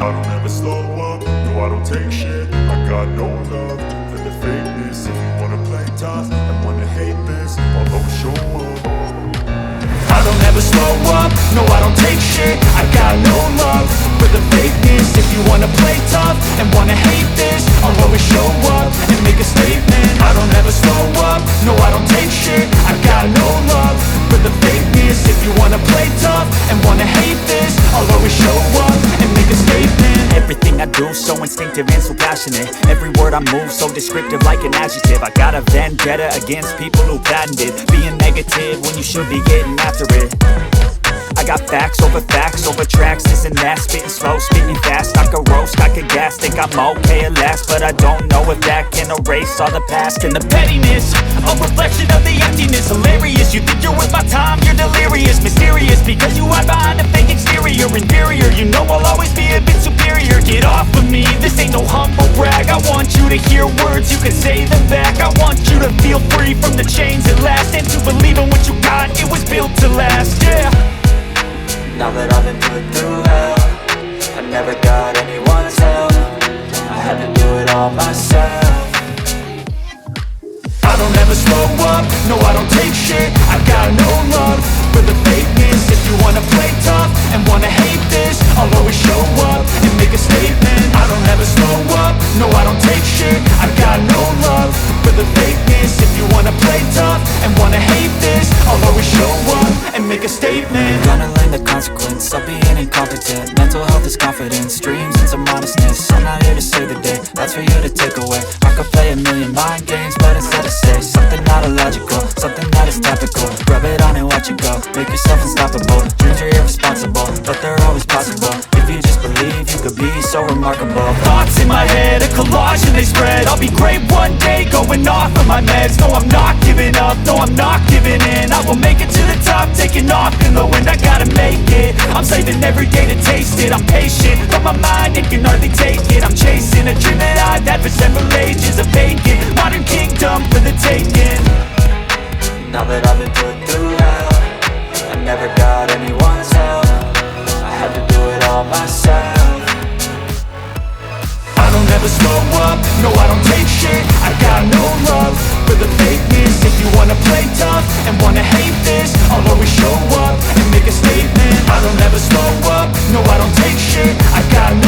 I don't ever slow up, no I don't take shit. I got no love for the fakeness. If you wanna play tough and wanna hate this, I'll always show up. I don't ever slow up, no I don't take shit. I got no love for the fakeness. If you wanna play tough and wanna hate this, I'll always show up and make a statement. I don't ever slow up, no I don't take shit. I got no love for the fakeness. If you wanna play tough and wanna hate this, I'll always show up and make a statement. Everything I do so instinctive and so passionate. Every word I move so descriptive like an adjective. I got a vendetta against people who patented being negative when you should be getting after it. I got facts over tracks, this and that. Spitting slow, spitting fast, I could roast, I could gas. Think I'm okay at last, but I don't know if that can erase all the past. And the pettiness, a reflection of the emptiness. Hilarious, you think you're worth my time, you're delirious. Mysterious, because you hide behind a fake exterior. Inferior, you know I'll always be a bit superior. Get off of me, this ain't no humble brag. I want you to hear words, you can say them back. I want you to feel free from the chains at last, and to believe in what you got, it was built to last, yeah. Now that I've been put through hell, I never got anyone's help. I had to do it all myself. I don't ever slow up, no I don't take shit. I got no love for the fakeness. If you wanna play tough and wanna hate this, I'll always show up and make a statement. I don't ever slow up, no I don't take shit. I got no love for the fakeness. If you wanna play tough and wanna hate this, I'll always show up and make a statement. Gonna learn the consequence of being incompetent. Mental health is confidence, dreams and some honestness. I'm not here to save the day, that's for you to take away. I could play a million mind games, but instead I say something not illogical, something that is topical. Rub it on and watch it go, make yourself unstoppable. Dreams are irresponsible, but they're always possible. If you just believe, you could be so remarkable. Thoughts in my head, a collage and they spread. I'll be great one day, going off of my meds. No, I'm not giving up, no, I'm not giving in. I will make it to the top, taking off in the wind. I gotta make it, I'm saving every day to taste it. I'm patient, but my mind, it can hardly take it. I'm chasing a dream that I've had for several ages. A vacant, modern kingdom for the taking. Now that I've been put through hell, I never got anyone's help. I had to do it all myself. I don't ever slow up, no I don't take shit. I got no love for the fakeness. If you wanna play tough and wanna hate this, I'll always show up and make a statement. I don't ever slow up, no I don't take shit. I got